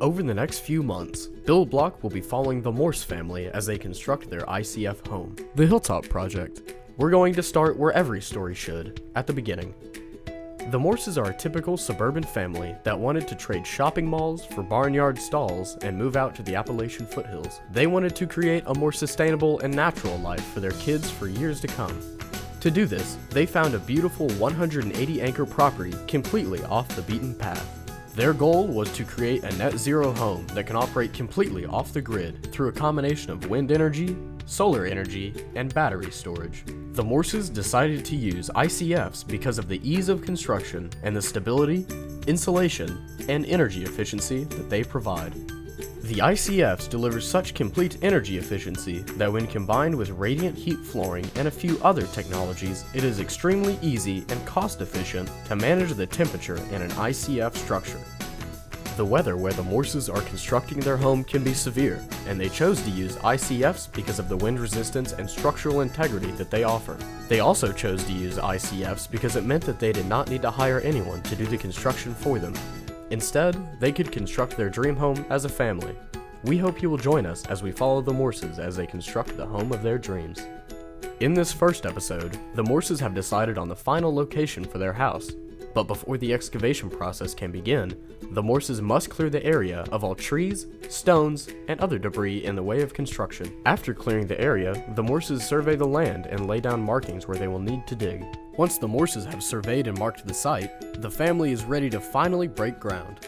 Over the next few months, Bill Block will be following the Morse family as they construct their ICF home, the Hilltop Project. We're going to start where every story should, at the beginning. The Morses are a typical suburban family that wanted to trade shopping malls for barnyard stalls and move out to the Appalachian foothills. They wanted to create a more sustainable and natural life for their kids for years to come. To do this, they found a beautiful 180-acre property completely off the beaten path. Their goal was to create a net zero home that can operate completely off the grid through a combination of wind energy, solar energy, and battery storage. The Morses decided to use ICFs because of the ease of construction and the stability, insulation, and energy efficiency that they provide. The ICFs deliver such complete energy efficiency that when combined with radiant heat flooring and a few other technologies, it is extremely easy and cost efficient to manage the temperature in an ICF structure. The weather where the Morses are constructing their home can be severe, and they chose to use ICFs because of the wind resistance and structural integrity that they offer. They also chose to use ICFs because it meant that they did not need to hire anyone to do the construction for them. Instead, they could construct their dream home as a family. We hope you will join us as we follow the Morses as they construct the home of their dreams. In this first episode, the Morses have decided on the final location for their house. But before the excavation process can begin, the Morses must clear the area of all trees, stones, and other debris in the way of construction. After clearing the area, the Morses survey the land and lay down markings where they will need to dig. Once the Morses have surveyed and marked the site, the family is ready to finally break ground.